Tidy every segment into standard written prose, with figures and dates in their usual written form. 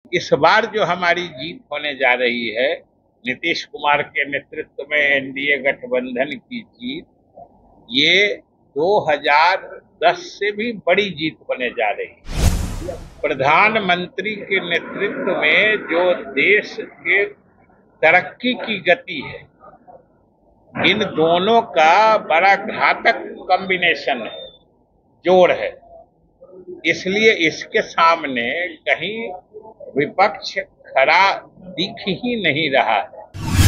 इस बार जो हमारी जीत होने जा रही है, नीतीश कुमार के नेतृत्व में एनडीए गठबंधन की जीत, ये 2010 से भी बड़ी जीत होने जा रही है। प्रधानमंत्री के नेतृत्व में जो देश के तरक्की की गति है, इन दोनों का बड़ा घातक कॉम्बिनेशन है, जोड़ है। इसलिए इसके सामने कहीं विपक्ष खड़ा दिख ही नहीं रहा है।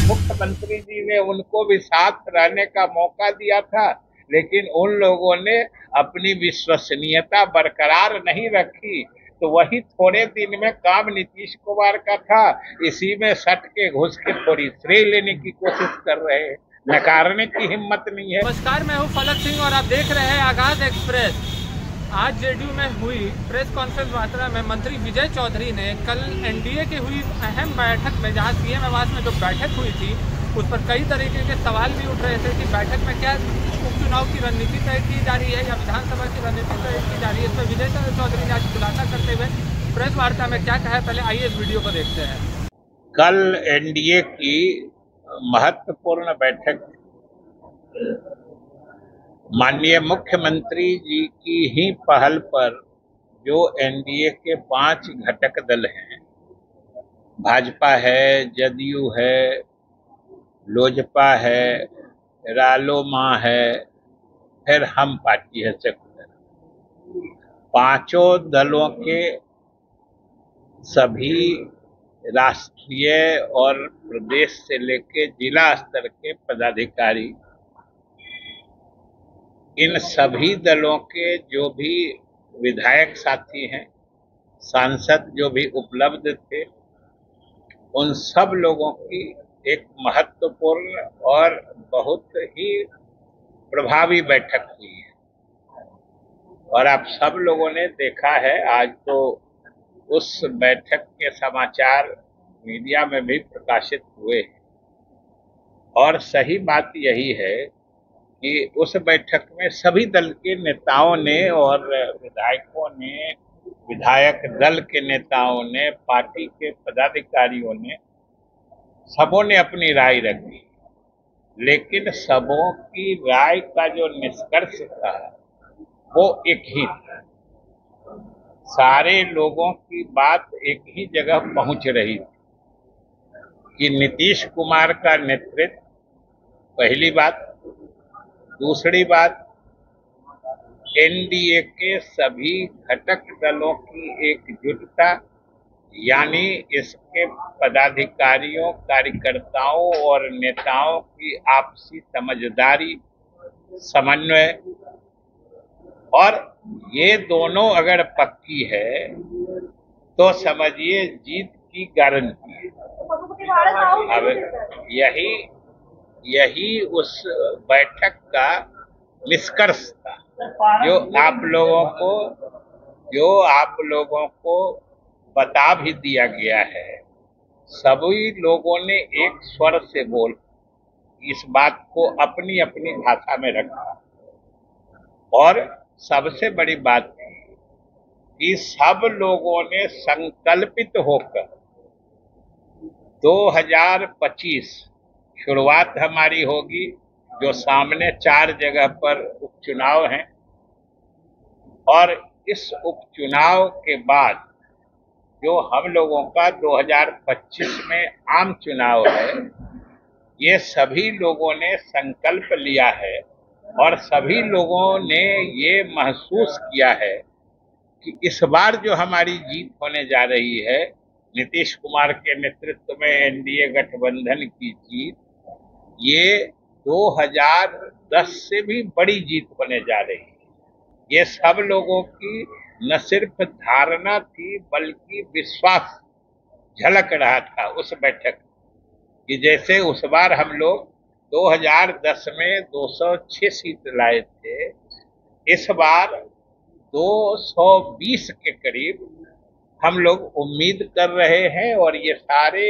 मुख्यमंत्री जी ने उनको भी साथ रहने का मौका दिया था, लेकिन उन लोगों ने अपनी विश्वसनीयता बरकरार नहीं रखी, तो वही थोड़े दिन में काम नीतीश कुमार का था। इसी में सट के घुस के थोड़ी श्रेय लेने की कोशिश कर रहे हैं, नकारने की हिम्मत नहीं है। नमस्कार, मैं हूं फलक सिंह और आप देख रहे हैं आगाज एक्सप्रेस। आज जेडीयू में हुई प्रेस कॉन्फ्रेंस वार्ता में मंत्री विजय चौधरी ने कल एनडीए की हुई अहम बैठक में, जहां सीएम आवास में जो बैठक हुई थी, उस पर कई तरीके के सवाल भी उठ रहे थे कि बैठक में क्या उपचुनाव की रणनीति तय की जा रही है या विधानसभा की रणनीति तय की जा रही है। इस पर विजय चौधरी ने आज खुलासा करते हुए प्रेस वार्ता में क्या कहा है, पहले आइए इस वीडियो को देखते हैं। कल एनडीए की महत्वपूर्ण बैठक माननीय मुख्यमंत्री जी की ही पहल पर, जो एनडीए के 5 घटक दल हैं, भाजपा है, जदयू है, लोजपा है, रालोमा है, फिर हम पार्टी है सेकुलर, पांचों दलों के सभी राष्ट्रीय और प्रदेश से लेके जिला स्तर के पदाधिकारी, इन सभी दलों के जो भी विधायक साथी हैं, सांसद जो भी उपलब्ध थे, उन सब लोगों की एक महत्वपूर्ण और बहुत ही प्रभावी बैठक हुई है। और आप सब लोगों ने देखा है, आज तो उस बैठक के समाचार मीडिया में भी प्रकाशित हुए हैं। और सही बात यही है कि उस बैठक में सभी दल के नेताओं ने और विधायकों ने, विधायक दल के नेताओं ने, पार्टी के पदाधिकारियों ने, सबों ने अपनी राय रखी। लेकिन सबों की राय का जो निष्कर्ष था वो एक ही था। सारे लोगों की बात एक ही जगह पहुंच रही थी कि नीतीश कुमार का नेतृत्व, पहली बात। दूसरी बात, एनडीए के सभी घटक दलों की एकजुटता, यानी इसके पदाधिकारियों, कार्यकर्ताओं और नेताओं की आपसी समझदारी, समन्वय, और ये दोनों अगर पक्की है तो समझिए जीत की गारंटी है। अब यही उस बैठक का निष्कर्ष था, जो आप लोगों को बता भी दिया गया है। सभी लोगों ने एक स्वर से बोल इस बात को अपनी अपनी भाषा में रखा। और सबसे बड़ी बात थी कि सब लोगों ने संकल्पित होकर 2025 शुरुआत हमारी होगी, जो सामने 4 जगह पर उपचुनाव हैं, और इस उपचुनाव के बाद जो हम लोगों का 2025 में आम चुनाव है, ये सभी लोगों ने संकल्प लिया है और सभी लोगों ने ये महसूस किया है कि इस बार जो हमारी जीत होने जा रही है, नीतीश कुमार के नेतृत्व में एनडीए गठबंधन की जीत, ये 2010 से भी बड़ी जीत होने जा रही है। ये सब लोगों की न सिर्फ धारणा थी, बल्कि विश्वास झलक रहा था उस बैठक कि जैसे उस बार हम लोग 2010 में 206 सीट लाए थे, इस बार 220 के करीब हम लोग उम्मीद कर रहे हैं। और ये सारे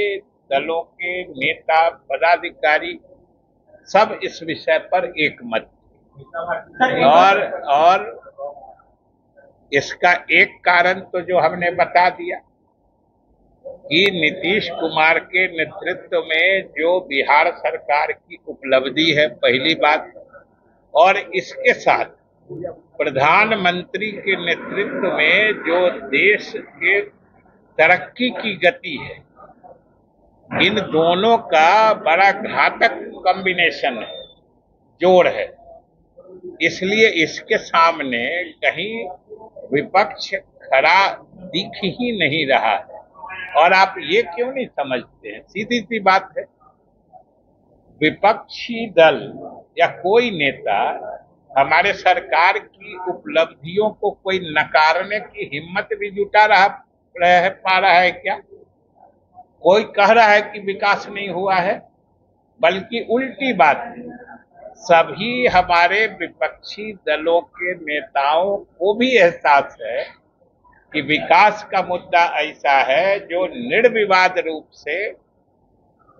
दलों के नेता, पदाधिकारी सब इस विषय पर एकमत थे। और इसका एक कारण तो जो हमने बता दिया कि नीतीश कुमार के नेतृत्व में जो बिहार सरकार की उपलब्धि है, पहली बात, और इसके साथ प्रधानमंत्री के नेतृत्व में जो देश के तरक्की की गति है, इन दोनों का बड़ा घातक कॉम्बिनेशन है, जोड़ है। इसलिए इसके सामने कहीं विपक्ष खड़ा दिख ही नहीं रहा है। और आप ये क्यों नहीं समझते हैं? सीधी सी बात है, विपक्षी दल या कोई नेता हमारे सरकार की उपलब्धियों को कोई नकारने की हिम्मत भी जुटा पा रहा है क्या? कोई कह रहा है कि विकास नहीं हुआ है, बल्कि उल्टी बात है। सभी हमारे विपक्षी दलों के नेताओं को भी एहसास है कि विकास का मुद्दा ऐसा है जो निर्विवाद रूप से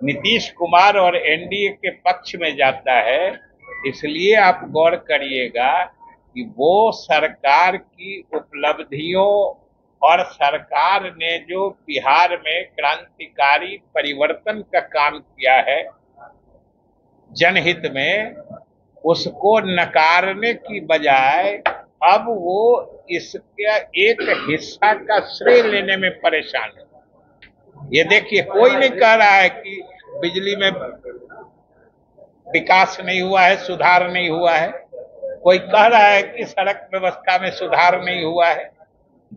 नीतीश कुमार और एनडीए के पक्ष में जाता है। इसलिए आप गौर करिएगा कि वो सरकार की उपलब्धियों और सरकार ने जो बिहार में क्रांतिकारी परिवर्तन का काम किया है जनहित में, उसको नकारने की बजाय अब वो इसका एक हिस्सा का श्रेय लेने में परेशान है। ये देखिए, कोई नहीं कह रहा है कि बिजली में विकास नहीं हुआ है, सुधार नहीं हुआ है। कोई कह रहा है कि सड़क व्यवस्था में सुधार नहीं हुआ है।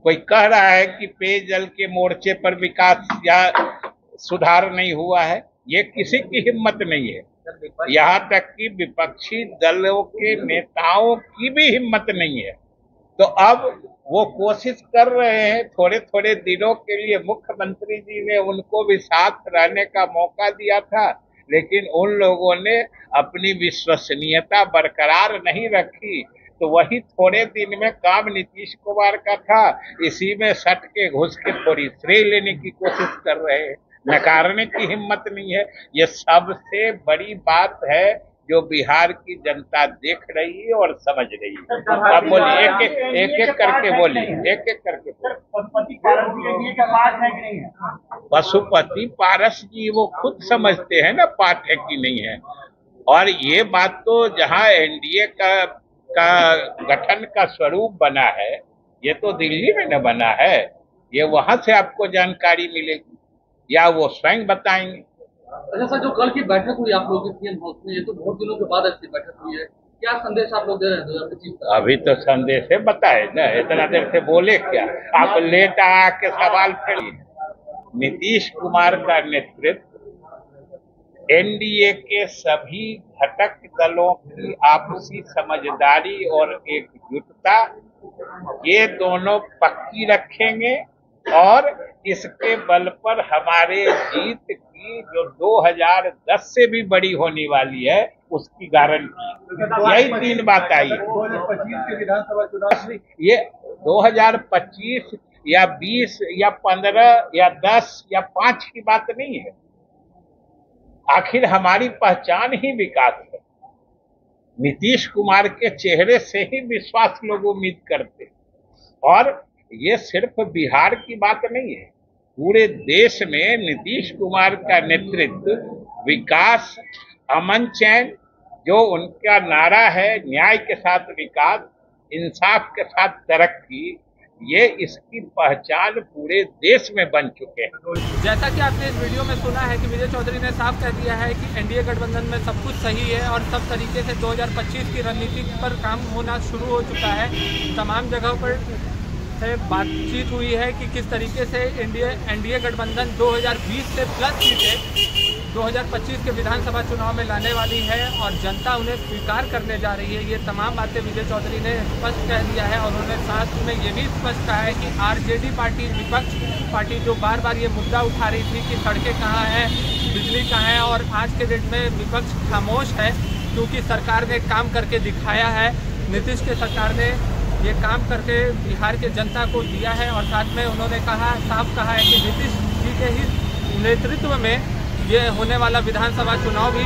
कोई कह रहा है कि पेयजल के मोर्चे पर विकास या सुधार नहीं हुआ है। ये किसी की हिम्मत नहीं है। यहाँ तक कि विपक्षी दलों के नेताओं की भी हिम्मत नहीं है। तो अब वो कोशिश कर रहे हैं, थोड़े थोड़े दिनों के लिए मुख्यमंत्री जी ने उनको भी साथ रहने का मौका दिया था, लेकिन उन लोगों ने अपनी विश्वसनीयता बरकरार नहीं रखी। तो वही थोड़े दिन में काम नीतीश कुमार का था, इसी में सट के घुस के थोड़ी श्रेय लेने की कोशिश कर रहे हैं। नकारने की हिम्मत नहीं है। ये सबसे बड़ी बात है जो बिहार की जनता देख रही है और समझ रही है। अब बोलिए, एक एक करके बोलिए, एक एक करके पशुपति पारस जी वो खुद समझते हैं ना पाठ है कि नहीं है। और ये बात तो जहां एनडीए का गठन का स्वरूप बना है, ये तो दिल्ली में न बना है। ये वहां से आपको जानकारी मिलेगी या वो स्वयं बताएंगे। अच्छा सर, जो कल की बैठक हुई आप लोगों की सीएम हाउस में, ये तो बहुत दिनों के बाद ऐसी बैठक हुई है, क्या संदेश आप लोग दे रहे हैं 2025 का? अभी तो संदेश है, बताए ना, इतना देर से बोले क्या? आप लेट आके सवाल फिर। नीतीश कुमार का नेतृत्व एनडीए के सभी घटक दलों की आपसी समझदारी और एकजुटता, ये दोनों पक्की रखेंगे और इसके बल पर हमारे जीत की जो 2010 से भी बड़ी होने वाली है उसकी गारंटी। यही तीन बात आई। 2025 के विधानसभा चुनाव, ये 2025 या 20 या 15 या 10 या 5 की बात नहीं है। आखिर हमारी पहचान ही विकास है। नीतीश कुमार के चेहरे से ही विश्वास लोग उम्मीद करते। और ये सिर्फ बिहार की बात नहीं है, पूरे देश में नीतीश कुमार का नेतृत्व, विकास, अमन चैन, जो उनका नारा है, न्याय के साथ विकास, इंसाफ के साथ तरक्की, ये इसकी पहचान पूरे देश में बन चुके हैं। जैसा कि आपने इस वीडियो में सुना है कि विजय चौधरी ने साफ कह दिया है कि एनडीए गठबंधन में सब कुछ सही है और सब तरीके से 2025 की रणनीति पर काम होना शुरू हो चुका है। तमाम जगहों पर से बातचीत हुई है कि किस तरीके से एनडीए गठबंधन 2020 से प्लस सीटें 2025 के विधानसभा चुनाव में लाने वाली है और जनता उन्हें स्वीकार करने जा रही है। ये तमाम बातें विजय चौधरी ने स्पष्ट कह दिया है और उन्होंने साथ में ये भी स्पष्ट कहा है कि आरजेडी पार्टी, विपक्ष पार्टी जो बार बार ये मुद्दा उठा रही थी कि सड़कें कहाँ हैं, बिजली कहाँ है, और आज के डेट में विपक्ष खामोश है क्योंकि सरकार ने काम करके दिखाया है। नीतीश के सरकार ने ये काम करके बिहार के जनता को दिया है और साथ में उन्होंने साफ कहा है कि नीतीश जी के ही नेतृत्व में ये होने वाला विधानसभा चुनाव भी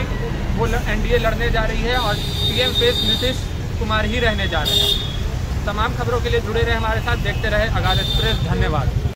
वो एनडीए लड़ने जा रही है और सीएम फेस नीतीश कुमार ही रहने जा रहे हैं। तमाम खबरों के लिए जुड़े रहे हमारे साथ, देखते रहे आगाज एक्सप्रेस। धन्यवाद।